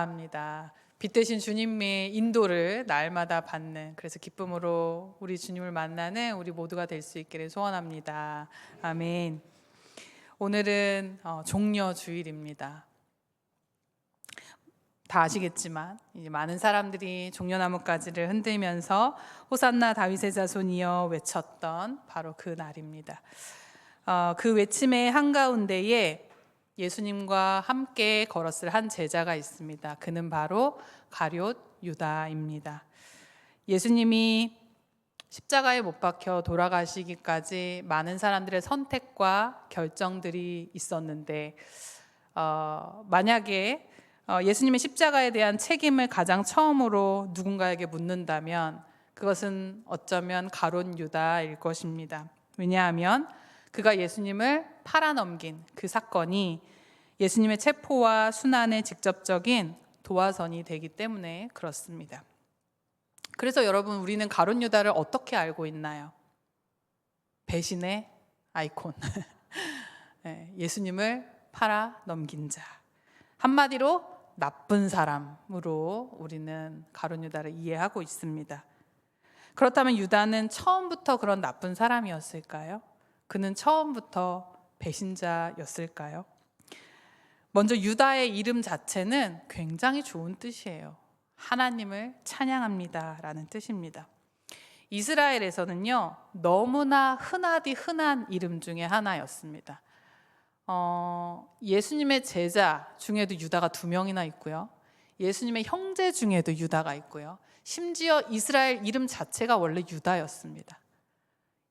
합니다. 빛 대신 주님의 인도를 날마다 받는, 그래서 기쁨으로 우리 주님을 만나는 우리 모두가 될 수 있기를 소원합니다. 아멘. 오늘은 종려 주일입니다. 다 아시겠지만 이제 많은 사람들이 종려나뭇가지를 흔들면서 호산나 다윗의 자손이여 외쳤던 바로 그 날입니다. 그 외침의 한가운데에 예수님과 함께 걸었을 한 제자가 있습니다. 그는 바로 가룟 유다입니다. 예수님이 십자가에 못 박혀 돌아가시기까지 많은 사람들의 선택과 결정들이 있었는데 만약에 예수님의 십자가에 대한 책임을 가장 처음으로 누군가에게 묻는다면 그것은 어쩌면 가룟 유다일 것입니다. 왜냐하면 그가 예수님을 팔아넘긴 그 사건이 예수님의 체포와 순환의 직접적인 도화선이 되기 때문에 그렇습니다. 그래서 여러분, 우리는 가룟 유다를 어떻게 알고 있나요? 배신의 아이콘. 예수님을 팔아넘긴 자. 한마디로 나쁜 사람으로 우리는 가룟 유다를 이해하고 있습니다. 그렇다면 유다는 처음부터 그런 나쁜 사람이었을까요? 그는 처음부터 배신자였을까요? 먼저 유다의 이름 자체는 굉장히 좋은 뜻이에요. 하나님을 찬양합니다 라는 뜻입니다. 이스라엘에서는요, 너무나 흔하디 흔한 이름 중에 하나였습니다. 예수님의 제자 중에도 유다가 2명이나 있고요, 예수님의 형제 중에도 유다가 있고요, 심지어 이스라엘 이름 자체가 원래 유다였습니다.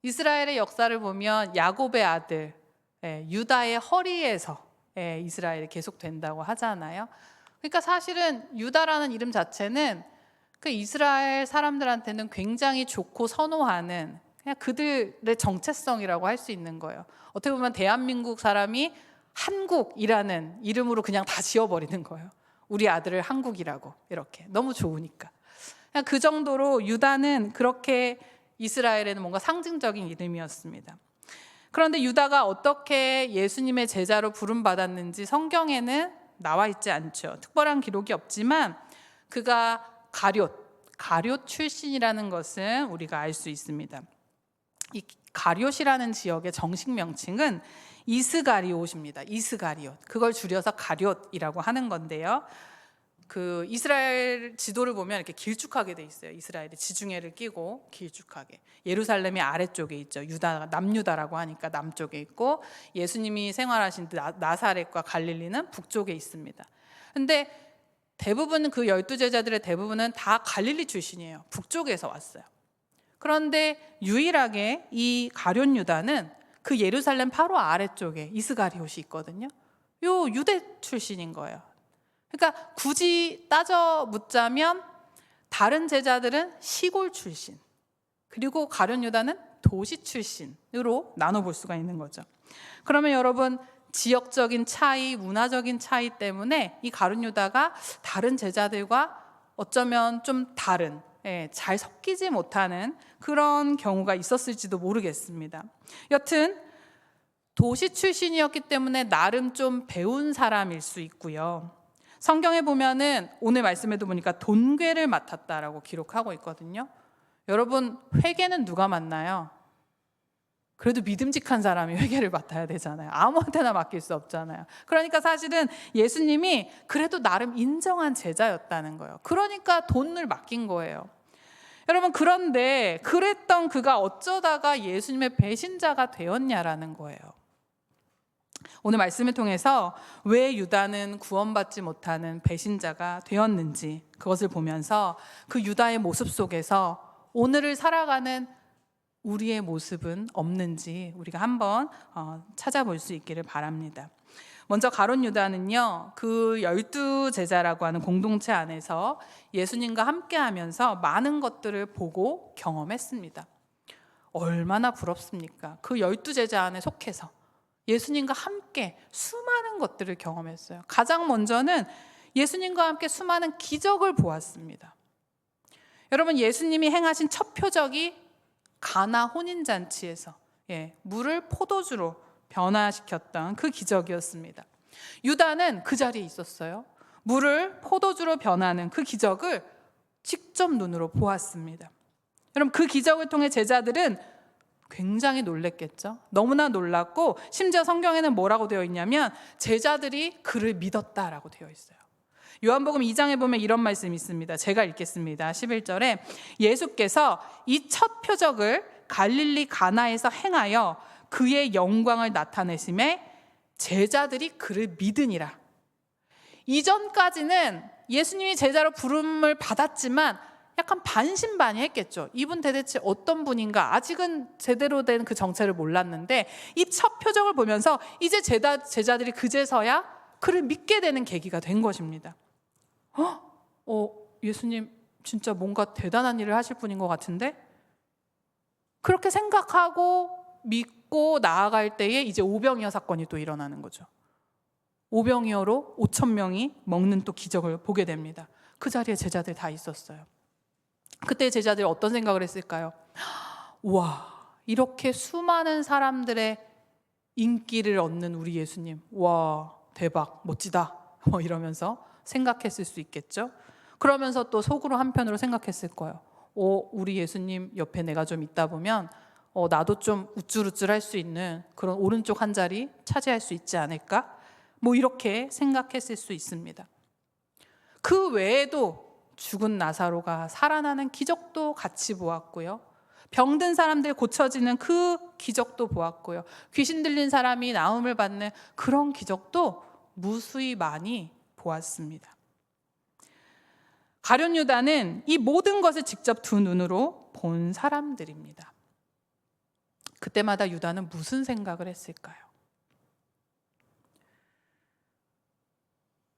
이스라엘의 역사를 보면 야곱의 아들 유다의 허리에서 이스라엘이 계속된다고 하잖아요. 그러니까 사실은 유다라는 이름 자체는 그 이스라엘 사람들한테는 굉장히 좋고 선호하는 그냥 그들의 정체성이라고 할 수 있는 거예요. 어떻게 보면 대한민국 사람이 한국이라는 이름으로 그냥 다 지어버리는 거예요. 우리 아들을 한국이라고, 이렇게 너무 좋으니까. 그냥 그 정도로 유다는 그렇게 이스라엘에는 뭔가 상징적인 이름이었습니다. 그런데 유다가 어떻게 예수님의 제자로 부름받았는지 성경에는 나와 있지 않죠. 특별한 기록이 없지만 그가 가룟 출신이라는 것은 우리가 알 수 있습니다. 이 가룟이라는 지역의 정식 명칭은 이스가리옷입니다. 이스가리옷. 그걸 줄여서 가룟이라고 하는 건데요. 그 이스라엘 지도를 보면 이렇게 길쭉하게 돼 있어요. 이스라엘이 지중해를 끼고 길쭉하게. 예루살렘이 아래쪽에 있죠. 유다, 남유다라고 하니까 남쪽에 있고, 예수님이 생활하신 나사렛과 갈릴리는 북쪽에 있습니다. 근데 대부분 그 12제자들의 대부분은 다 갈릴리 출신이에요. 북쪽에서 왔어요. 그런데 유일하게 이 가룟 유다는 그 예루살렘 바로 아래쪽에 이스가리옷이 있거든요. 요 유대 출신인 거예요. 그러니까 굳이 따져 묻자면 다른 제자들은 시골 출신, 그리고 가룟 유다는 도시 출신으로 나눠볼 수가 있는 거죠. 그러면 여러분, 지역적인 차이, 문화적인 차이 때문에 이 가룟 유다가 다른 제자들과 어쩌면 좀 다른, 잘 섞이지 못하는 그런 경우가 있었을지도 모르겠습니다. 여튼 도시 출신이었기 때문에 나름 좀 배운 사람일 수 있고요. 성경에 보면은 오늘 말씀에도 보니까 돈궤를 맡았다라고 기록하고 있거든요. 여러분, 회계는 누가 맡나요? 그래도 믿음직한 사람이 회계를 맡아야 되잖아요. 아무한테나 맡길 수 없잖아요. 그러니까 사실은 예수님이 그래도 나름 인정한 제자였다는 거예요. 그러니까 돈을 맡긴 거예요. 여러분, 그런데 그랬던 그가 어쩌다가 예수님의 배신자가 되었냐라는 거예요. 오늘 말씀을 통해서 왜 유다는 구원받지 못하는 배신자가 되었는지, 그것을 보면서 그 유다의 모습 속에서 오늘을 살아가는 우리의 모습은 없는지 우리가 한번 찾아볼 수 있기를 바랍니다. 먼저 가룟 유다는요, 그 12제자라고 하는 공동체 안에서 예수님과 함께 하면서 많은 것들을 보고 경험했습니다. 얼마나 부럽습니까? 그 12제자 안에 속해서 예수님과 함께 수많은 것들을 경험했어요. 가장 먼저는 예수님과 함께 수많은 기적을 보았습니다. 여러분, 예수님이 행하신 첫 표적이 가나 혼인잔치에서 물을 포도주로 변화시켰던 그 기적이었습니다. 유다는 그 자리에 있었어요. 물을 포도주로 변하는 그 기적을 직접 눈으로 보았습니다. 여러분, 그 기적을 통해 제자들은 굉장히 놀랬겠죠. 너무나 놀랐고, 심지어 성경에는 뭐라고 되어 있냐면 제자들이 그를 믿었다라고 되어 있어요. 요한복음 2장에 보면 이런 말씀이 있습니다. 제가 읽겠습니다. 11절에 예수께서 이 첫 표적을 갈릴리 가나에서 행하여 그의 영광을 나타내심에 제자들이 그를 믿으니라. 이전까지는 예수님이 제자로 부름을 받았지만 약간 반신반의했겠죠. 이분 대체 어떤 분인가? 아직은 제대로 된 그 정체를 몰랐는데 이 첫 표적을 보면서 이제 제자들이 그제서야 그를 믿게 되는 계기가 된 것입니다. 예수님 진짜 뭔가 대단한 일을 하실 분인 것 같은데? 그렇게 생각하고 믿고 나아갈 때에 이제 오병이어 사건이 또 일어나는 거죠. 오병이어로 5,000명이 먹는 또 기적을 보게 됩니다. 그 자리에 제자들 다 있었어요. 그때 제자들이 어떤 생각을 했을까요? 와, 이렇게 수많은 사람들의 인기를 얻는 우리 예수님, 와, 대박, 멋지다, 이러면서 생각했을 수 있겠죠. 그러면서 또 속으로 한편으로 생각했을 거예요. 우리 예수님 옆에 내가 좀 있다 보면 나도 좀 우쭐우쭐할 수 있는 그런 오른쪽 한 자리 차지할 수 있지 않을까? 이렇게 생각했을 수 있습니다. 그 외에도 죽은 나사로가 살아나는 기적도 같이 보았고요. 병든 사람들 고쳐지는 그 기적도 보았고요. 귀신 들린 사람이 나음을 받는 그런 기적도 무수히 많이 보았습니다. 가룟 유다는 이 모든 것을 직접 두 눈으로 본 사람들입니다. 그때마다 유다는 무슨 생각을 했을까요?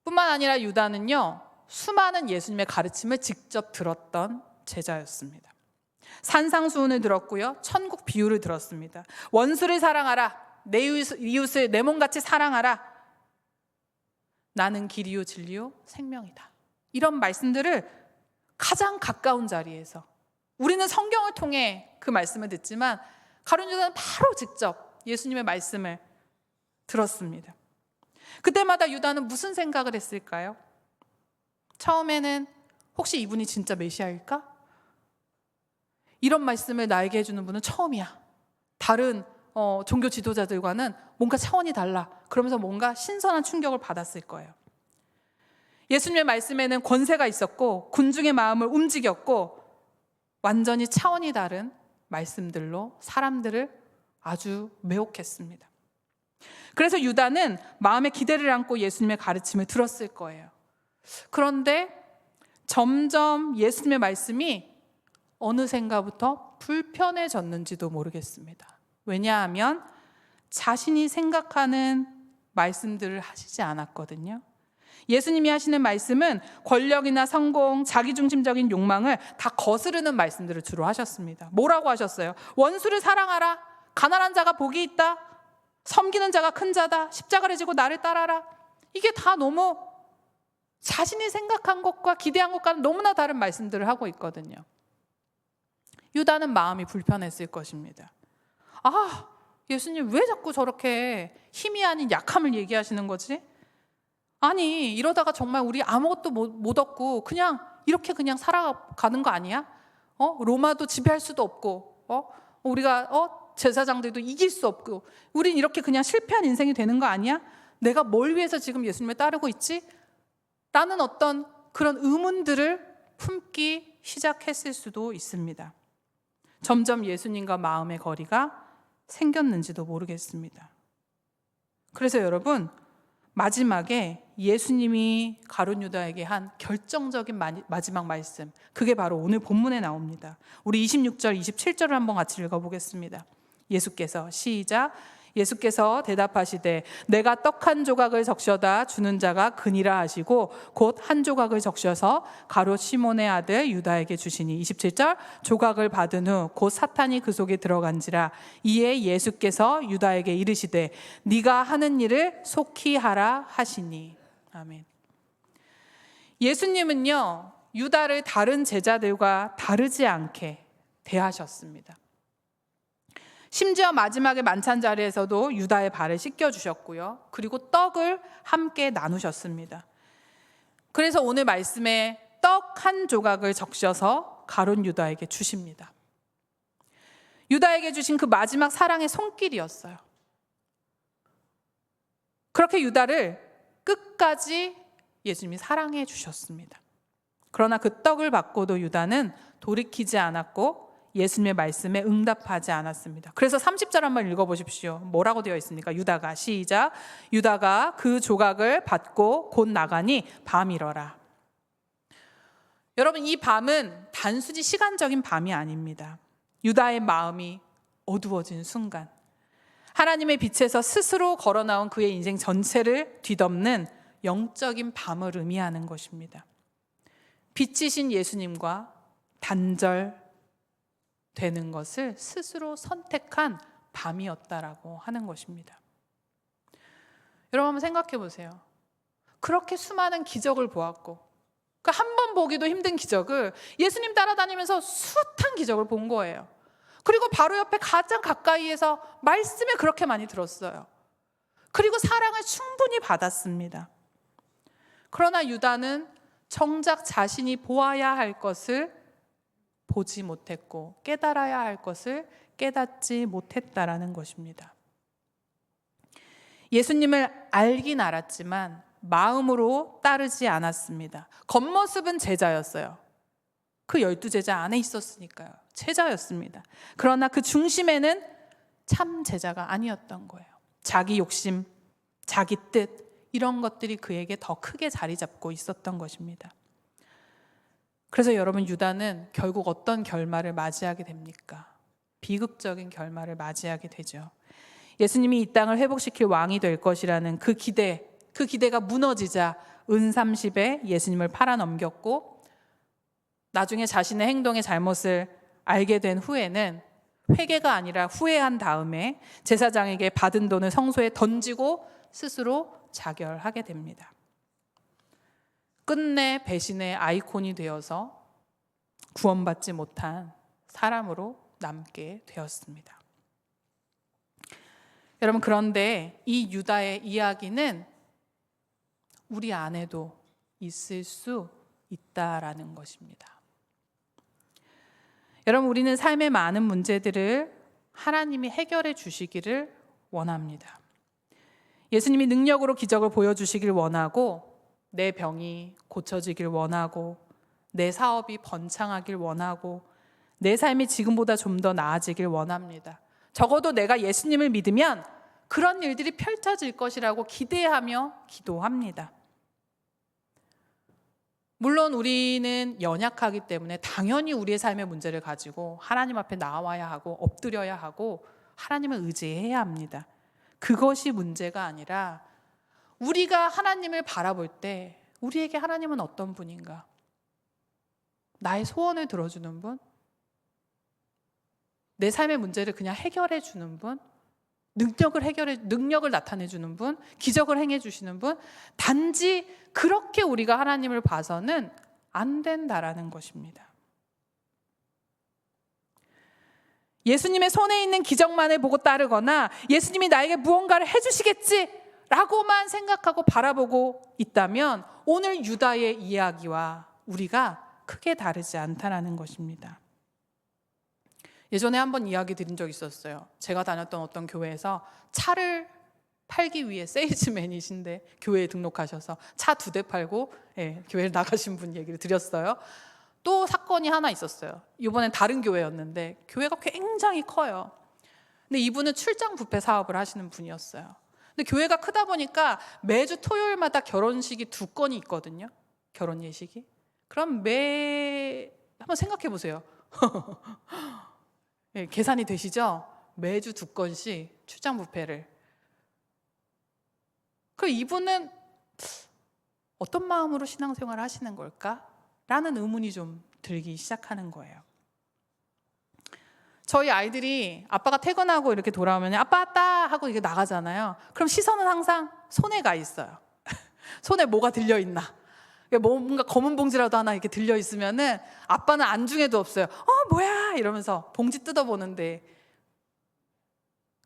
뿐만 아니라 유다는요, 수많은 예수님의 가르침을 직접 들었던 제자였습니다. 산상수훈을 들었고요, 천국 비유를 들었습니다. 원수를 사랑하라, 내 이웃을 내 몸같이 사랑하라, 나는 길이요 진리요 생명이다. 이런 말씀들을 가장 가까운 자리에서, 우리는 성경을 통해 그 말씀을 듣지만 가룟 유다는 바로 직접 예수님의 말씀을 들었습니다. 그때마다 유다는 무슨 생각을 했을까요? 처음에는 혹시 이분이 진짜 메시아일까? 이런 말씀을 나에게 해주는 분은 처음이야. 다른 종교 지도자들과는 뭔가 차원이 달라. 그러면서 뭔가 신선한 충격을 받았을 거예요. 예수님의 말씀에는 권세가 있었고 군중의 마음을 움직였고 완전히 차원이 다른 말씀들로 사람들을 아주 매혹했습니다. 그래서 유다는 마음에 기대를 안고 예수님의 가르침을 들었을 거예요. 그런데 점점 예수님의 말씀이 어느샌가부터 불편해졌는지도 모르겠습니다. 왜냐하면 자신이 생각하는 말씀들을 하시지 않았거든요. 예수님이 하시는 말씀은 권력이나 성공, 자기중심적인 욕망을 다 거스르는 말씀들을 주로 하셨습니다. 뭐라고 하셨어요? 원수를 사랑하라, 가난한 자가 복이 있다, 섬기는 자가 큰 자다, 십자가를 지고 나를 따라라. 이게 다 너무 자신이 생각한 것과 기대한 것과는 너무나 다른 말씀들을 하고 있거든요. 유다는 마음이 불편했을 것입니다. 예수님 왜 자꾸 저렇게 힘이 아닌 약함을 얘기하시는 거지? 아니, 이러다가 정말 우리 아무것도 못 얻고 그냥 이렇게 그냥 살아가는 거 아니야? 로마도 지배할 수도 없고, 우리가 제사장들도 이길 수 없고, 우린 이렇게 그냥 실패한 인생이 되는 거 아니야? 내가 뭘 위해서 지금 예수님을 따르고 있지? 라는 어떤 그런 의문들을 품기 시작했을 수도 있습니다. 점점 예수님과 마음의 거리가 생겼는지도 모르겠습니다. 그래서 여러분, 마지막에 예수님이 가룟 유다에게 한 결정적인 마지막 말씀, 그게 바로 오늘 본문에 나옵니다. 우리 26절, 27절을 한번 같이 읽어보겠습니다. 예수께서, 시작. 예수께서 대답하시되 내가 떡 한 조각을 적셔다 주는 자가 그니라 하시고 곧 한 조각을 적셔서 가룟 시몬의 아들 유다에게 주시니. 27절. 조각을 받은 후 곧 사탄이 그 속에 들어간지라. 이에 예수께서 유다에게 이르시되 네가 하는 일을 속히 하라 하시니. 아멘. 예수님은요, 유다를 다른 제자들과 다르지 않게 대하셨습니다. 심지어 마지막에 만찬 자리에서도 유다의 발을 씻겨주셨고요. 그리고 떡을 함께 나누셨습니다. 그래서 오늘 말씀에 떡 한 조각을 적셔서 가룟 유다에게 주십니다. 유다에게 주신 그 마지막 사랑의 손길이었어요. 그렇게 유다를 끝까지 예수님이 사랑해 주셨습니다. 그러나 그 떡을 받고도 유다는 돌이키지 않았고 예수님의 말씀에 응답하지 않았습니다. 그래서 30절 한번 읽어보십시오. 뭐라고 되어 있습니까? 유다가, 시작. 유다가 그 조각을 받고 곧 나가니 밤이러라. 여러분, 이 밤은 단순히 시간적인 밤이 아닙니다. 유다의 마음이 어두워진 순간, 하나님의 빛에서 스스로 걸어 나온 그의 인생 전체를 뒤덮는 영적인 밤을 의미하는 것입니다. 빛이신 예수님과 단절되는 것을 스스로 선택한 밤이었다라고 하는 것입니다. 여러분 한번 생각해 보세요. 그렇게 수많은 기적을 보았고 그 한 번 보기도 힘든 기적을 예수님 따라다니면서 숱한 기적을 본 거예요. 그리고 바로 옆에 가장 가까이에서 말씀을 그렇게 많이 들었어요. 그리고 사랑을 충분히 받았습니다. 그러나 유다는 정작 자신이 보아야 할 것을 보지 못했고 깨달아야 할 것을 깨닫지 못했다라는 것입니다. 예수님을 알긴 알았지만 마음으로 따르지 않았습니다. 겉모습은 제자였어요. 그 12제자 안에 있었으니까요. 제자였습니다. 그러나 그 중심에는 참 제자가 아니었던 거예요. 자기 욕심, 자기 뜻 이런 것들이 그에게 더 크게 자리 잡고 있었던 것입니다. 그래서 여러분, 유다는 결국 어떤 결말을 맞이하게 됩니까? 비극적인 결말을 맞이하게 되죠. 예수님이 이 땅을 회복시킬 왕이 될 것이라는 그 기대가 무너지자 은30에 예수님을 팔아넘겼고 나중에 자신의 행동의 잘못을 알게 된 후에는 회개가 아니라 후회한 다음에 제사장에게 받은 돈을 성소에 던지고 스스로 자결하게 됩니다. 끝내 배신의 아이콘이 되어서 구원받지 못한 사람으로 남게 되었습니다. 여러분, 그런데 이 유다의 이야기는 우리 안에도 있을 수 있다라는 것입니다. 여러분, 우리는 삶의 많은 문제들을 하나님이 해결해 주시기를 원합니다. 예수님이 능력으로 기적을 보여주시길 원하고 내 병이 고쳐지길 원하고 내 사업이 번창하길 원하고 내 삶이 지금보다 좀 더 나아지길 원합니다. 적어도 내가 예수님을 믿으면 그런 일들이 펼쳐질 것이라고 기대하며 기도합니다. 물론 우리는 연약하기 때문에 당연히 우리의 삶의 문제를 가지고 하나님 앞에 나와야 하고 엎드려야 하고 하나님을 의지해야 합니다. 그것이 문제가 아니라 우리가 하나님을 바라볼 때 우리에게 하나님은 어떤 분인가? 나의 소원을 들어주는 분? 내 삶의 문제를 그냥 해결해 주는 분? 능력을 나타내 주는 분? 기적을 행해 주시는 분? 단지 그렇게 우리가 하나님을 봐서는 안 된다라는 것입니다. 예수님의 손에 있는 기적만을 보고 따르거나 예수님이 나에게 무언가를 해주시겠지라고만 생각하고 바라보고 있다면 오늘 유다의 이야기와 우리가 크게 다르지 않다라는 것입니다. 예전에 한번 이야기 드린 적 있었어요. 제가 다녔던 어떤 교회에서 차를 팔기 위해 세일즈맨이신데 교회에 등록하셔서 차 2대 팔고 교회를 나가신 분 얘기를 드렸어요. 또 사건이 하나 있었어요. 이번엔 다른 교회였는데 교회가 굉장히 커요. 근데 이분은 출장 뷔페 사업을 하시는 분이었어요. 근데 교회가 크다 보니까 매주 토요일마다 결혼식이 2건이 있거든요. 결혼 예식이. 그럼 한번 생각해 보세요. 계산이 되시죠? 매주 2건씩 출장 뷔페를. 그 이분은 어떤 마음으로 신앙생활을 하시는 걸까? 라는 의문이 좀 들기 시작하는 거예요. 저희 아이들이 아빠가 퇴근하고 이렇게 돌아오면 아빠 왔다 하고 이렇게 나가잖아요. 그럼 시선은 항상 손에 가 있어요. 손에 뭐가 들려있나. 뭔가 검은 봉지라도 하나 이렇게 들려있으면은 아빠는 안중에도 없어요. 뭐야 이러면서 봉지 뜯어보는데,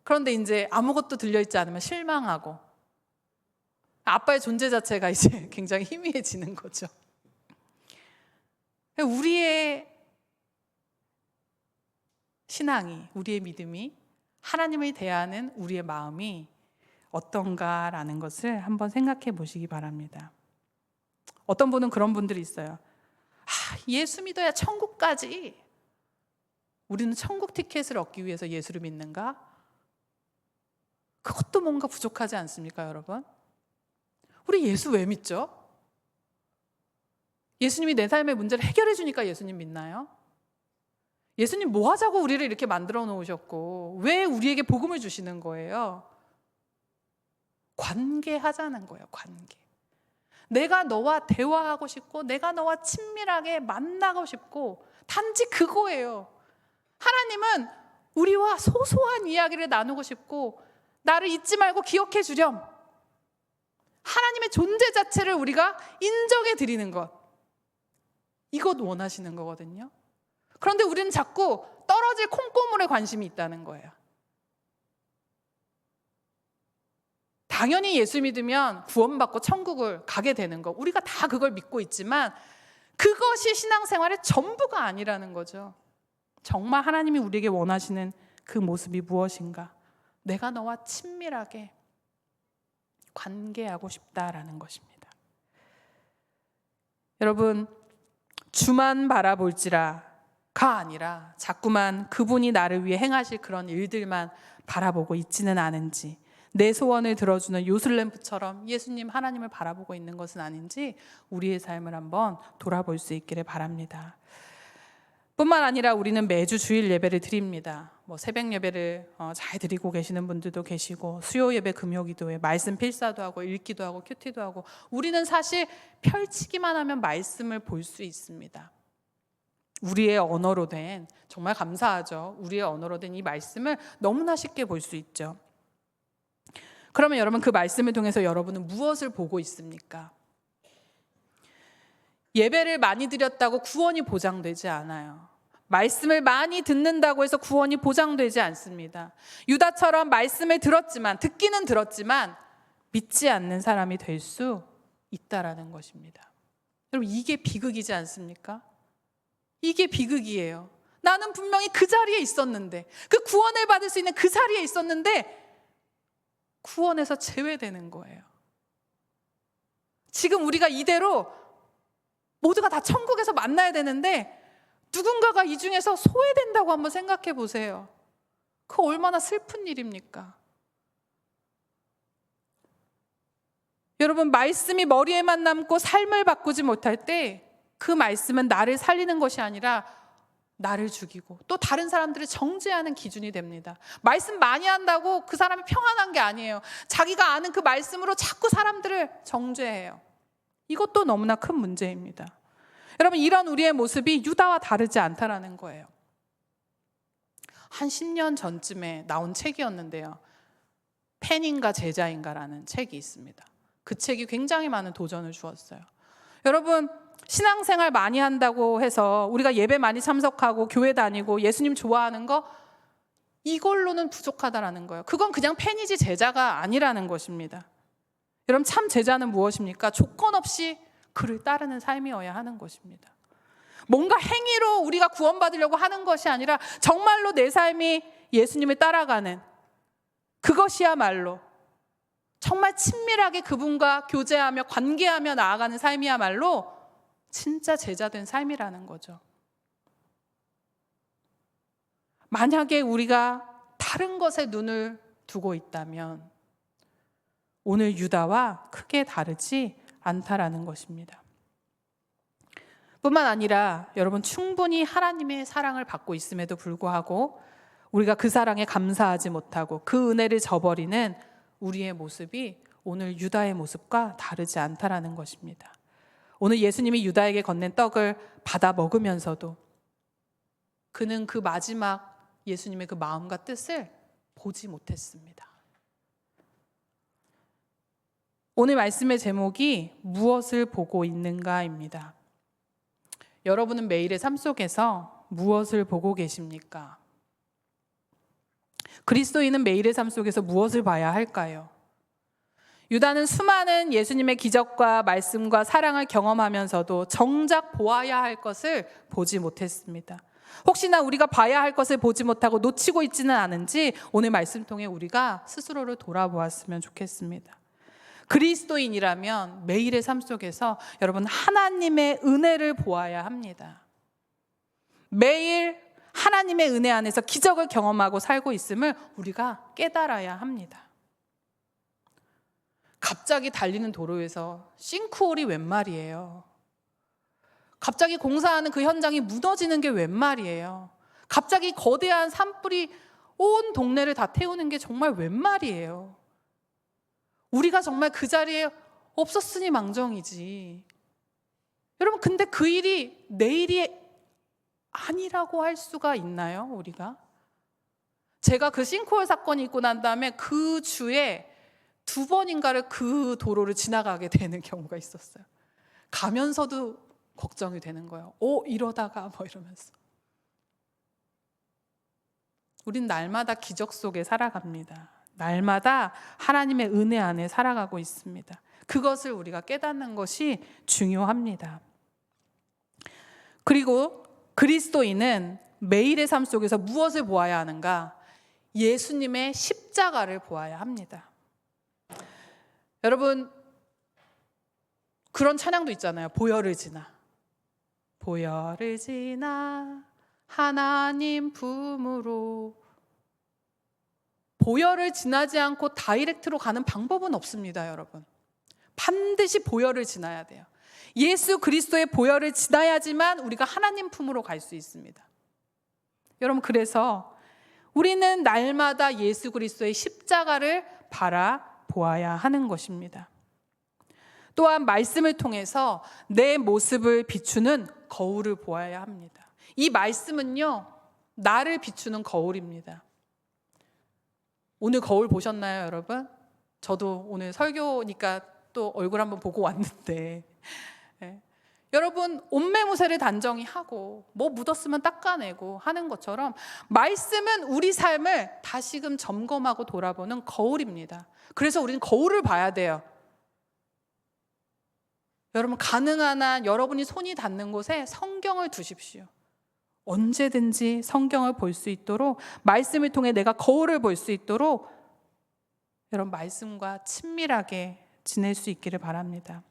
그런데 이제 아무것도 들려있지 않으면 실망하고 아빠의 존재 자체가 이제 굉장히 희미해지는 거죠. 우리의 신앙이, 우리의 믿음이, 하나님을 대하는 우리의 마음이 어떤가라는 것을 한번 생각해 보시기 바랍니다. 어떤 분은 그런 분들이 있어요. 예수 믿어야 천국까지. 우리는 천국 티켓을 얻기 위해서 예수를 믿는가? 그것도 뭔가 부족하지 않습니까, 여러분? 우리 예수 왜 믿죠? 예수님이 내 삶의 문제를 해결해 주니까 예수님 믿나요? 예수님 뭐 하자고 우리를 이렇게 만들어 놓으셨고 왜 우리에게 복음을 주시는 거예요? 관계하자는 거예요. 관계. 내가 너와 대화하고 싶고 내가 너와 친밀하게 만나고 싶고 단지 그거예요. 하나님은 우리와 소소한 이야기를 나누고 싶고 나를 잊지 말고 기억해 주렴. 하나님의 존재 자체를 우리가 인정해 드리는 것, 이것 원하시는 거거든요. 그런데 우리는 자꾸 떨어질 콩고물에 관심이 있다는 거예요. 당연히 예수 믿으면 구원받고 천국을 가게 되는 거, 우리가 다 그걸 믿고 있지만 그것이 신앙생활의 전부가 아니라는 거죠. 정말 하나님이 우리에게 원하시는 그 모습이 무엇인가? 내가 너와 친밀하게 관계하고 싶다라는 것입니다. 여러분, 주만 바라볼지라가 아니라 자꾸만 그분이 나를 위해 행하실 그런 일들만 바라보고 있지는 않은지, 내 소원을 들어주는 요술램프처럼 예수님 하나님을 바라보고 있는 것은 아닌지 우리의 삶을 한번 돌아볼 수 있기를 바랍니다. 뿐만 아니라 우리는 매주 주일 예배를 드립니다. 새벽 예배를 잘 드리고 계시는 분들도 계시고, 수요 예배, 금요 기도회, 말씀 필사도 하고 읽기도 하고 큐티도 하고, 우리는 사실 펼치기만 하면 말씀을 볼 수 있습니다. 우리의 언어로 된, 정말 감사하죠. 우리의 언어로 된 이 말씀을 너무나 쉽게 볼 수 있죠. 그러면 여러분, 그 말씀을 통해서 여러분은 무엇을 보고 있습니까? 예배를 많이 드렸다고 구원이 보장되지 않아요. 말씀을 많이 듣는다고 해서 구원이 보장되지 않습니다. 유다처럼 말씀을 듣기는 들었지만 믿지 않는 사람이 될 수 있다라는 것입니다. 여러분, 이게 비극이지 않습니까? 이게 비극이에요. 나는 분명히 그 자리에 있었는데, 그 구원을 받을 수 있는 그 자리에 있었는데 구원에서 제외되는 거예요. 지금 우리가 이대로 모두가 다 천국에서 만나야 되는데 누군가가 이 중에서 소외된다고 한번 생각해 보세요. 그거 얼마나 슬픈 일입니까? 여러분, 말씀이 머리에만 남고 삶을 바꾸지 못할 때 그 말씀은 나를 살리는 것이 아니라 나를 죽이고 또 다른 사람들을 정죄하는 기준이 됩니다. 말씀 많이 한다고 그 사람이 평안한 게 아니에요. 자기가 아는 그 말씀으로 자꾸 사람들을 정죄해요. 이것도 너무나 큰 문제입니다. 여러분, 이런 우리의 모습이 유다와 다르지 않다라는 거예요. 한 10년 전쯤에 나온 책이었는데요. 팬인가 제자인가라는 책이 있습니다. 그 책이 굉장히 많은 도전을 주었어요. 여러분, 신앙생활 많이 한다고 해서 우리가 예배 많이 참석하고 교회 다니고 예수님 좋아하는 거, 이걸로는 부족하다라는 거예요. 그건 그냥 팬이지 제자가 아니라는 것입니다. 여러분, 참 제자는 무엇입니까? 조건 없이 그를 따르는 삶이어야 하는 것입니다. 뭔가 행위로 우리가 구원받으려고 하는 것이 아니라 정말로 내 삶이 예수님을 따라가는, 그것이야말로 정말 친밀하게 그분과 교제하며 관계하며 나아가는 삶이야말로 진짜 제자된 삶이라는 거죠. 만약에 우리가 다른 것에 눈을 두고 있다면 오늘 유다와 크게 다르지 않다라는 것입니다. 뿐만 아니라 여러분, 충분히 하나님의 사랑을 받고 있음에도 불구하고 우리가 그 사랑에 감사하지 못하고 그 은혜를 저버리는 우리의 모습이 오늘 유다의 모습과 다르지 않다라는 것입니다. 오늘 예수님이 유다에게 건넨 떡을 받아 먹으면서도 그는 그 마지막 예수님의 그 마음과 뜻을 보지 못했습니다. 오늘 말씀의 제목이 무엇을 보고 있는가입니다. 여러분은 매일의 삶 속에서 무엇을 보고 계십니까? 그리스도인은 매일의 삶 속에서 무엇을 봐야 할까요? 유다는 수많은 예수님의 기적과 말씀과 사랑을 경험하면서도 정작 보아야 할 것을 보지 못했습니다. 혹시나 우리가 봐야 할 것을 보지 못하고 놓치고 있지는 않은지 오늘 말씀 통해 우리가 스스로를 돌아보았으면 좋겠습니다. 그리스도인이라면 매일의 삶 속에서 여러분 하나님의 은혜를 보아야 합니다. 매일 하나님의 은혜 안에서 기적을 경험하고 살고 있음을 우리가 깨달아야 합니다. 갑자기 달리는 도로에서 싱크홀이 웬 말이에요? 갑자기 공사하는 그 현장이 무너지는 게 웬 말이에요? 갑자기 거대한 산불이 온 동네를 다 태우는 게 정말 웬 말이에요? 우리가 정말 그 자리에 없었으니 망정이지. 여러분, 근데 그 일이 내일이 아니라고 할 수가 있나요, 우리가? 제가 그 싱크홀 사건이 있고 난 다음에 그 주에 2번인가를 그 도로를 지나가게 되는 경우가 있었어요. 가면서도 걱정이 되는 거예요. 이러다가 이러면서. 우린 날마다 기적 속에 살아갑니다. 날마다 하나님의 은혜 안에 살아가고 있습니다. 그것을 우리가 깨닫는 것이 중요합니다. 그리고 그리스도인은 매일의 삶 속에서 무엇을 보아야 하는가? 예수님의 십자가를 보아야 합니다. 여러분, 그런 찬양도 있잖아요. 보혈을 지나. 보혈을 지나 하나님 품으로. 보혈을 지나지 않고 다이렉트로 가는 방법은 없습니다, 여러분. 반드시 보혈을 지나야 돼요. 예수 그리스도의 보혈을 지나야지만 우리가 하나님 품으로 갈 수 있습니다. 여러분, 그래서 우리는 날마다 예수 그리스도의 십자가를 바라보아야 하는 것입니다. 또한 말씀을 통해서 내 모습을 비추는 거울을 보아야 합니다. 이 말씀은요, 나를 비추는 거울입니다. 오늘 거울 보셨나요, 여러분? 저도 오늘 설교니까 또 얼굴 한번 보고 왔는데, 네. 여러분, 옷매무새를 단정히 하고 뭐 묻었으면 닦아내고 하는 것처럼 말씀은 우리 삶을 다시금 점검하고 돌아보는 거울입니다. 그래서 우리는 거울을 봐야 돼요. 여러분, 가능한 한 여러분이 손이 닿는 곳에 성경을 두십시오. 언제든지 성경을 볼 수 있도록, 말씀을 통해 내가 거울을 볼 수 있도록 여러분, 말씀과 친밀하게 지낼 수 있기를 바랍니다.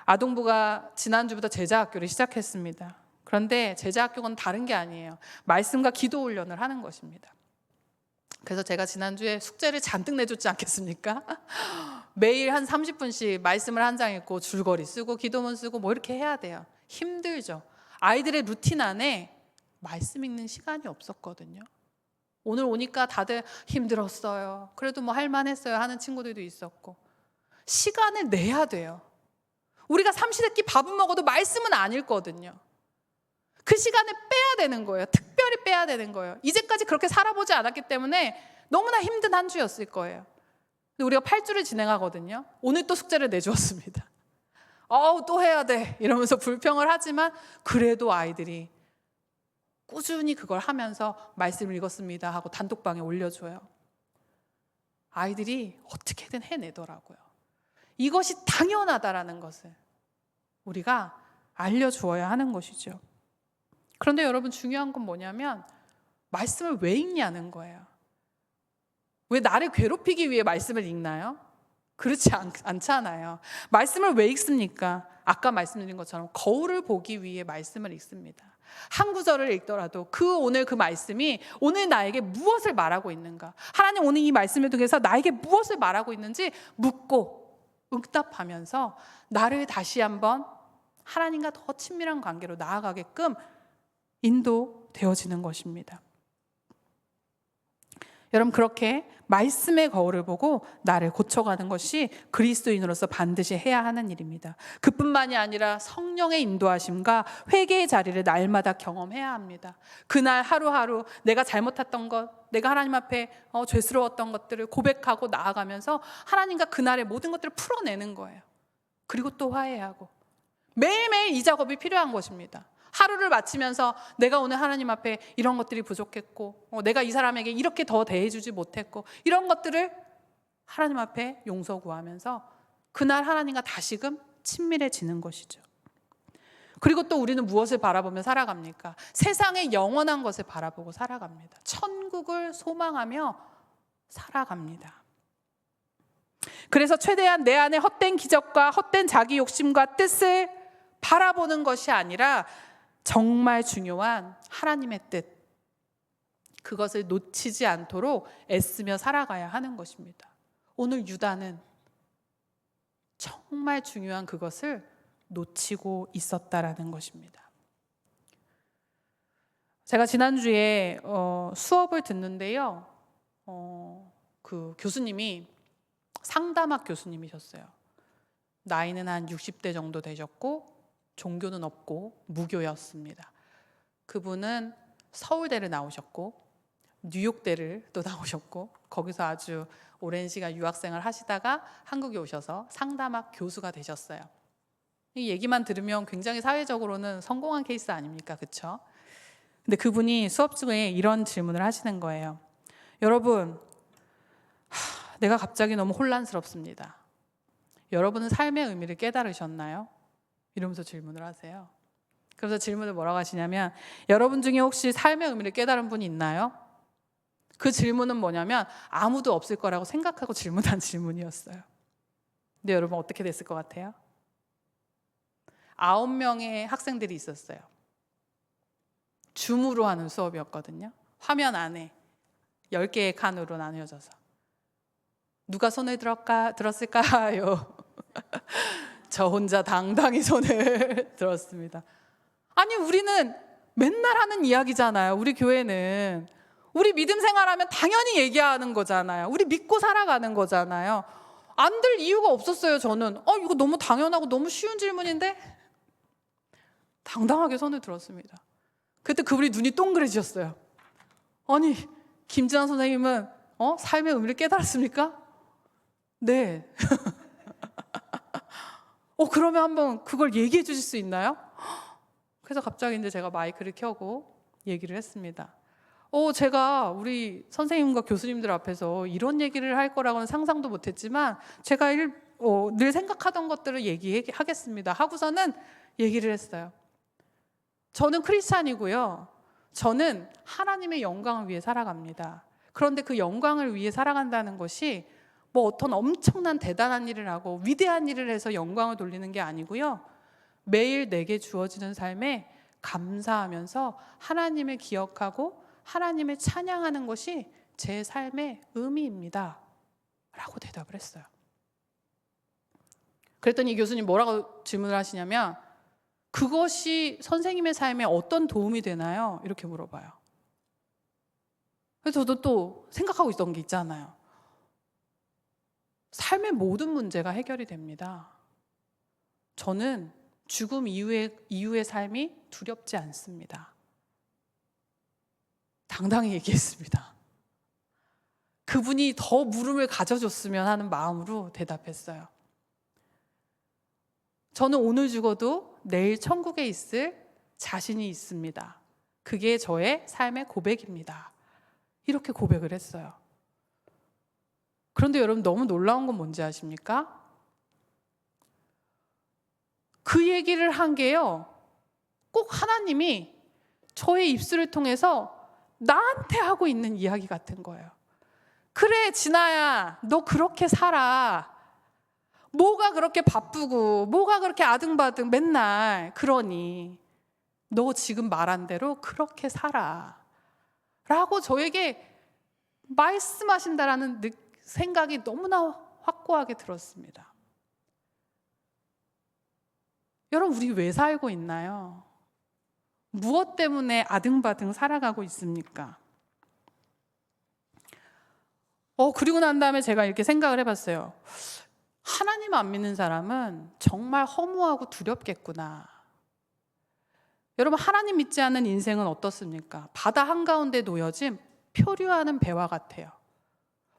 아동부가 지난주부터 제자학교를 시작했습니다. 그런데 제자학교는 다른 게 아니에요. 말씀과 기도 훈련을 하는 것입니다. 그래서 제가 지난주에 숙제를 잔뜩 내줬지 않겠습니까? 매일 한 30분씩 말씀을 한 장 읽고 줄거리 쓰고 기도문 쓰고 뭐 이렇게 해야 돼요. 힘들죠. 아이들의 루틴 안에 말씀 읽는 시간이 없었거든요. 오늘 오니까 다들 힘들었어요. 그래도 뭐 할만했어요 하는 친구들도 있었고, 시간을 내야 돼요. 우리가 삼시세끼 밥은 먹어도 말씀은 안 읽거든요. 그 시간을 빼야 되는 거예요. 특별히 빼야 되는 거예요. 이제까지 그렇게 살아보지 않았기 때문에 너무나 힘든 한 주였을 거예요. 근데 우리가 8주를 진행하거든요. 오늘 또 숙제를 내주었습니다. 또 해야 돼 이러면서 불평을 하지만 그래도 아이들이 꾸준히 그걸 하면서 말씀을 읽었습니다 하고 단톡방에 올려줘요. 아이들이 어떻게든 해내더라고요. 이것이 당연하다라는 것을 우리가 알려주어야 하는 것이죠. 그런데 여러분, 중요한 건 뭐냐면 말씀을 왜 읽냐는 거예요. 왜 나를 괴롭히기 위해 말씀을 읽나요? 그렇지 않잖아요. 말씀을 왜 읽습니까? 아까 말씀드린 것처럼 거울을 보기 위해 말씀을 읽습니다. 한 구절을 읽더라도 오늘 그 말씀이 오늘 나에게 무엇을 말하고 있는가, 하나님 오늘 이 말씀을 통해서 나에게 무엇을 말하고 있는지 묻고 응답하면서 나를 다시 한번 하나님과 더 친밀한 관계로 나아가게끔 인도되어지는 것입니다. 여러분, 그렇게 말씀의 거울을 보고 나를 고쳐가는 것이 그리스도인으로서 반드시 해야 하는 일입니다. 그뿐만이 아니라 성령의 인도하심과 회개의 자리를 날마다 경험해야 합니다. 그날 하루하루 내가 잘못했던 것, 내가 하나님 앞에 죄스러웠던 것들을 고백하고 나아가면서 하나님과 그날의 모든 것들을 풀어내는 거예요. 그리고 또 화해하고, 매일매일 이 작업이 필요한 것입니다. 하루를 마치면서 내가 오늘 하나님 앞에 이런 것들이 부족했고, 내가 이 사람에게 이렇게 더 대해주지 못했고, 이런 것들을 하나님 앞에 용서 구하면서 그날 하나님과 다시금 친밀해지는 것이죠. 그리고 또 우리는 무엇을 바라보며 살아갑니까? 세상의 영원한 것을 바라보고 살아갑니다. 천국을 소망하며 살아갑니다. 그래서 최대한 내 안에 헛된 기적과 헛된 자기 욕심과 뜻을 바라보는 것이 아니라 정말 중요한 하나님의 뜻, 그것을 놓치지 않도록 애쓰며 살아가야 하는 것입니다. 오늘 유다는 정말 중요한 그것을 놓치고 있었다라는 것입니다. 제가 지난주에 수업을 듣는데요, 그 교수님이 상담학 교수님이셨어요. 나이는 한 60대 정도 되셨고 종교는 없고 무교였습니다. 그분은 서울대를 나오셨고 뉴욕대를 또 나오셨고 거기서 아주 오랜 시간 유학생활 하시다가 한국에 오셔서 상담학 교수가 되셨어요. 이 얘기만 들으면 굉장히 사회적으로는 성공한 케이스 아닙니까? 그렇죠? 근데 그분이 수업 중에 이런 질문을 하시는 거예요. 여러분, 내가 갑자기 너무 혼란스럽습니다. 여러분은 삶의 의미를 깨달으셨나요? 이러면서 질문을 하세요. 그래서 질문을 뭐라고 하시냐면, 여러분 중에 혹시 삶의 의미를 깨달은 분이 있나요? 그 질문은 뭐냐면 아무도 없을 거라고 생각하고 질문한 질문이었어요. 근데 여러분 어떻게 됐을 것 같아요? 9명의 학생들이 있었어요. 줌으로 하는 수업이었거든요. 화면 안에 10개의 칸으로 나뉘어져서 누가 손을 들었을까요? 저 혼자 당당히 손을 들었습니다. 아니, 우리는 맨날 하는 이야기잖아요. 우리 교회는 우리 믿음 생활하면 당연히 얘기하는 거잖아요. 우리 믿고 살아가는 거잖아요. 안 들 이유가 없었어요. 저는 이거 너무 당연하고 너무 쉬운 질문인데 당당하게 손을 들었습니다. 그때 그분이 눈이 동그래지셨어요. 아니, 김진환 선생님은 삶의 의미를 깨달았습니까? 네. 그러면 한번 그걸 얘기해 주실 수 있나요? 그래서 갑자기 이제 제가 마이크를 켜고 얘기를 했습니다. 제가 우리 선생님과 교수님들 앞에서 이런 얘기를 할 거라고는 상상도 못했지만 제가 늘 생각하던 것들을 얘기하겠습니다 하고서는 얘기를 했어요. 저는 크리스찬이고요. 저는 하나님의 영광을 위해 살아갑니다. 그런데 그 영광을 위해 살아간다는 것이 뭐 어떤 엄청난 대단한 일을 하고 위대한 일을 해서 영광을 돌리는 게 아니고요. 매일 내게 주어지는 삶에 감사하면서 하나님을 기억하고 하나님을 찬양하는 것이 제 삶의 의미입니다 라고 대답을 했어요. 그랬더니 이 교수님 뭐라고 질문을 하시냐면, 그것이 선생님의 삶에 어떤 도움이 되나요? 이렇게 물어봐요. 그래서 저도 또 생각하고 있던 게 있잖아요. 삶의 모든 문제가 해결이 됩니다. 저는 죽음 이후의 삶이 두렵지 않습니다. 당당히 얘기했습니다. 그분이 더 물음을 가져줬으면 하는 마음으로 대답했어요. 저는 오늘 죽어도 내일 천국에 있을 자신이 있습니다. 그게 저의 삶의 고백입니다. 이렇게 고백을 했어요. 그런데 여러분, 너무 놀라운 건 뭔지 아십니까? 그 얘기를 한 게요, 꼭 하나님이 저의 입술을 통해서 나한테 하고 있는 이야기 같은 거예요. 그래, 진아야, 너 그렇게 살아. 뭐가 그렇게 바쁘고 뭐가 그렇게 아등바등 맨날 그러니 너 지금 말한 대로 그렇게 살아 라고 저에게 말씀하신다라는 생각이 너무나 확고하게 들었습니다. 여러분, 우리 왜 살고 있나요? 무엇 때문에 아등바등 살아가고 있습니까? 그리고 난 다음에 제가 이렇게 생각을 해봤어요. 하나님 안 믿는 사람은 정말 허무하고 두렵겠구나. 여러분, 하나님 믿지 않는 인생은 어떻습니까? 바다 한가운데 놓여진 표류하는 배와 같아요.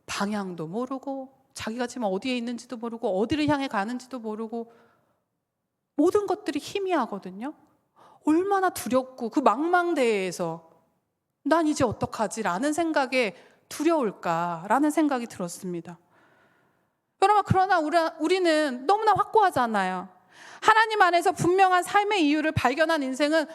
방향도 모르고 자기가 지금 어디에 있는지도 모르고 어디를 향해 가는지도 모르고 모든 것들이 희미하거든요. 얼마나 두렵고 그 망망대해에서 난 이제 어떡하지? 라는 생각에 두려울까라는 생각이 들었습니다. 여러분, 그러나 우리는 너무나 확고하잖아요. 하나님 안에서 분명한 삶의 이유를 발견한 인생은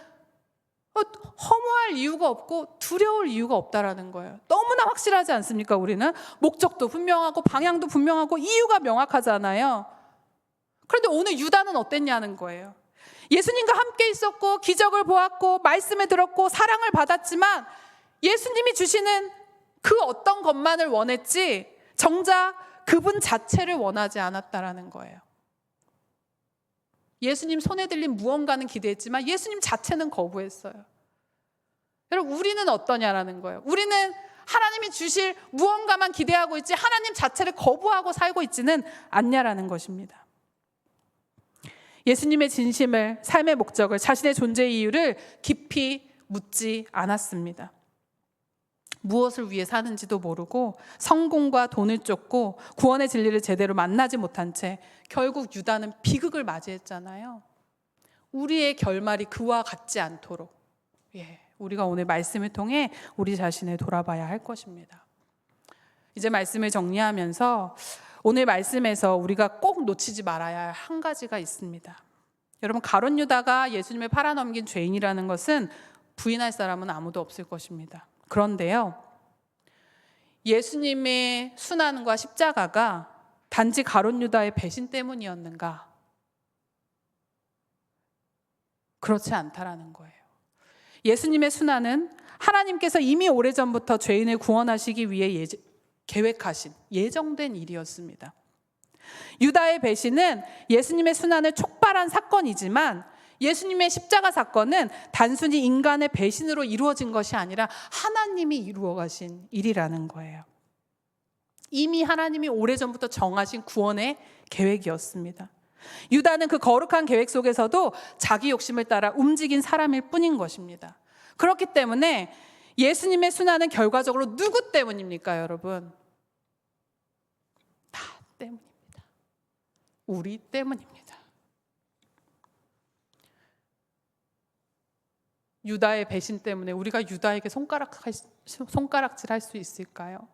허무할 이유가 없고 두려울 이유가 없다라는 거예요. 너무나 확실하지 않습니까? 우리는 목적도 분명하고 방향도 분명하고 이유가 명확하잖아요. 그런데 오늘 유다는 어땠냐는 거예요. 예수님과 함께 있었고 기적을 보았고 말씀을 들었고 사랑을 받았지만 예수님이 주시는 그 어떤 것만을 원했지 정작 그분 자체를 원하지 않았다라는 거예요. 예수님 손에 들린 무언가는 기대했지만 예수님 자체는 거부했어요. 여러분, 우리는 어떠냐라는 거예요. 우리는 하나님이 주실 무언가만 기대하고 있지 하나님 자체를 거부하고 살고 있지는 않냐라는 것입니다. 예수님의 진심을, 삶의 목적을, 자신의 존재의 이유를 깊이 묻지 않았습니다. 무엇을 위해 사는지도 모르고 성공과 돈을 쫓고 구원의 진리를 제대로 만나지 못한 채 결국 유다는 비극을 맞이했잖아요. 우리의 결말이 그와 같지 않도록 우리가 오늘 말씀을 통해 우리 자신을 돌아봐야 할 것입니다. 이제 말씀을 정리하면서 오늘 말씀에서 우리가 꼭 놓치지 말아야 할 한 가지가 있습니다. 여러분, 가룟 유다가 예수님을 팔아넘긴 죄인이라는 것은 부인할 사람은 아무도 없을 것입니다. 그런데요, 예수님의 순환과 십자가가 단지 가룟 유다의 배신 때문이었는가? 그렇지 않다라는 거예요. 예수님의 순환은 하나님께서 이미 오래전부터 죄인을 구원하시기 위해 계획하신, 예정된 일이었습니다. 유다의 배신은 예수님의 순환을 촉발한 사건이지만 예수님의 십자가 사건은 단순히 인간의 배신으로 이루어진 것이 아니라 하나님이 이루어 가신 일이라는 거예요. 이미 하나님이 오래전부터 정하신 구원의 계획이었습니다. 유다는 그 거룩한 계획 속에서도 자기 욕심을 따라 움직인 사람일 뿐인 것입니다. 그렇기 때문에 예수님의 순환은 결과적으로 누구 때문입니까, 여러분? 나 때문입니다. 우리 때문입니다. 유다의 배신 때문에 우리가 유다에게 손가락질 할 수 있을까요?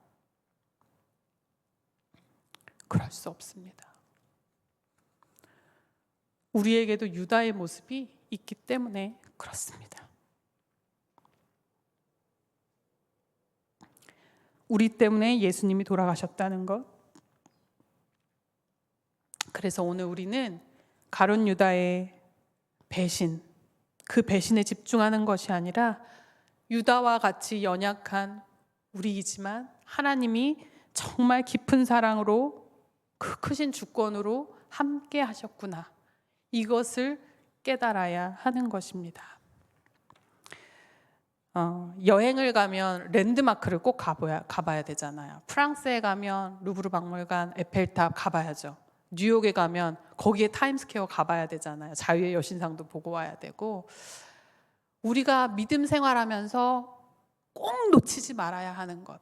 그럴 수 없습니다. 우리에게도 유다의 모습이 있기 때문에 그렇습니다. 우리 때문에 예수님이 돌아가셨다는 것. 그래서 오늘 우리는 가룟 유다의 배신, 그 배신에 집중하는 것이 아니라 유다와 같이 연약한 우리이지만 하나님이 정말 깊은 사랑으로 그 크신 주권으로 함께 하셨구나, 이것을 깨달아야 하는 것입니다. 여행을 가면 랜드마크를 꼭 가봐야 되잖아요. 프랑스에 가면 루브르 박물관, 에펠탑 가봐야죠. 뉴욕에 가면 거기에 타임스퀘어 가봐야 되잖아요. 자유의 여신상도 보고 와야 되고, 우리가 믿음 생활하면서 꼭 놓치지 말아야 하는 것,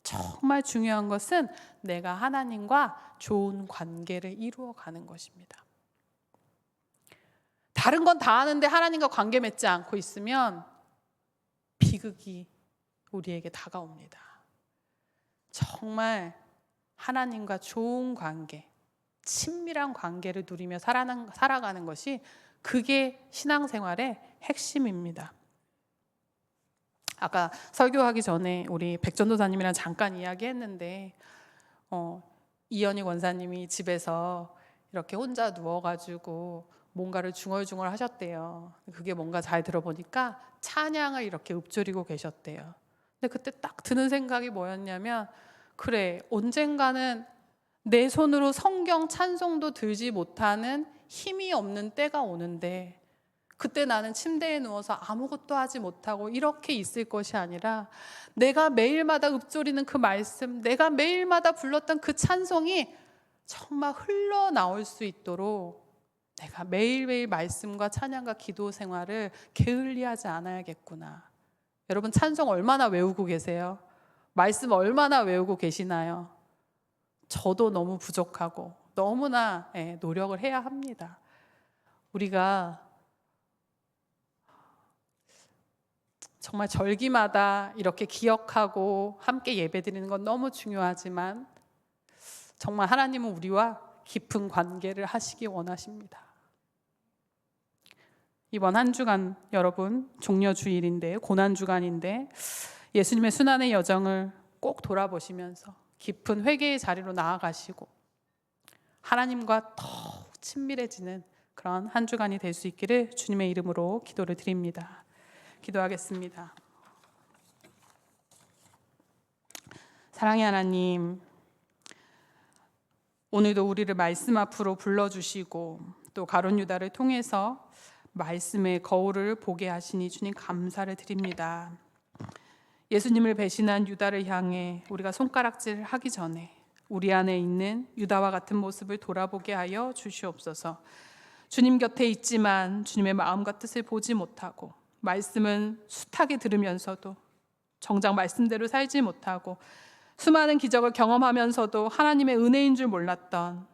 정말 중요한 것은 내가 하나님과 좋은 관계를 이루어가는 것입니다. 다른 건 다 하는데 하나님과 관계 맺지 않고 있으면 비극이 우리에게 다가옵니다. 정말 하나님과 좋은 관계, 친밀한 관계를 누리며 살아가는 것이, 그게 신앙생활의 핵심입니다. 아까 설교하기 전에 우리 백전도사님이랑 잠깐 이야기했는데 이현희 권사님이 집에서 이렇게 혼자 누워가지고 뭔가를 중얼중얼 하셨대요. 그게 뭔가 잘 들어보니까 찬양을 이렇게 읊조리고 계셨대요. 근데 그때 딱 드는 생각이 뭐였냐면, 그래, 언젠가는 내 손으로 성경 찬송도 들지 못하는 힘이 없는 때가 오는데, 그때 나는 침대에 누워서 아무것도 하지 못하고 이렇게 있을 것이 아니라 내가 매일마다 읊조리는 그 말씀, 내가 매일마다 불렀던 그 찬송이 정말 흘러나올 수 있도록 내가 매일매일 말씀과 찬양과 기도 생활을 게을리하지 않아야겠구나. 여러분, 찬송 얼마나 외우고 계세요? 말씀 얼마나 외우고 계시나요? 저도 너무 부족하고 너무나 노력을 해야 합니다. 우리가 정말 절기마다 이렇게 기억하고 함께 예배드리는 건 너무 중요하지만 정말 하나님은 우리와 깊은 관계를 하시기 원하십니다. 이번 한 주간 여러분 종려주일인데, 고난주간인데 예수님의 순환의 여정을 꼭 돌아보시면서 깊은 회개의 자리로 나아가시고 하나님과 더 친밀해지는 그런 한 주간이 될 수 있기를 주님의 이름으로 기도를 드립니다. 기도하겠습니다. 사랑의 하나님, 오늘도 우리를 말씀 앞으로 불러주시고 또 가룟 유다를 통해서 말씀의 거울을 보게 하시니 주님 감사를 드립니다. 예수님을 배신한 유다를 향해 우리가 손가락질을 하기 전에 우리 안에 있는 유다와 같은 모습을 돌아보게 하여 주시옵소서. 주님 곁에 있지만 주님의 마음과 뜻을 보지 못하고 말씀은 숱하게 들으면서도 정작 말씀대로 살지 못하고 수많은 기적을 경험하면서도 하나님의 은혜인 줄 몰랐던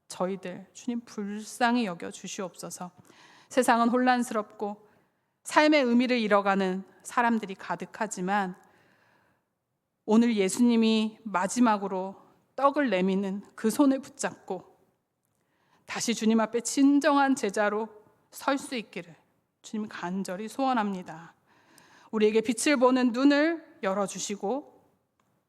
저희들 주님 불쌍히 여겨 주시옵소서. 세상은 혼란스럽고 삶의 의미를 잃어가는 사람들이 가득하지만 오늘 예수님이 마지막으로 떡을 내미는 그 손을 붙잡고 다시 주님 앞에 진정한 제자로 설 수 있기를 주님 간절히 소원합니다. 우리에게 빛을 보는 눈을 열어주시고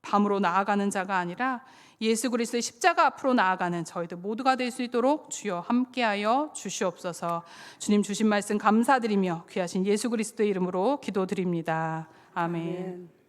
밤으로 나아가는 자가 아니라 예수 그리스도의 십자가 앞으로 나아가는 저희들 모두가 될 수 있도록 주여 함께하여 주시옵소서. 주님 주신 말씀 감사드리며 귀하신 예수 그리스도의 이름으로 기도드립니다. 아멘.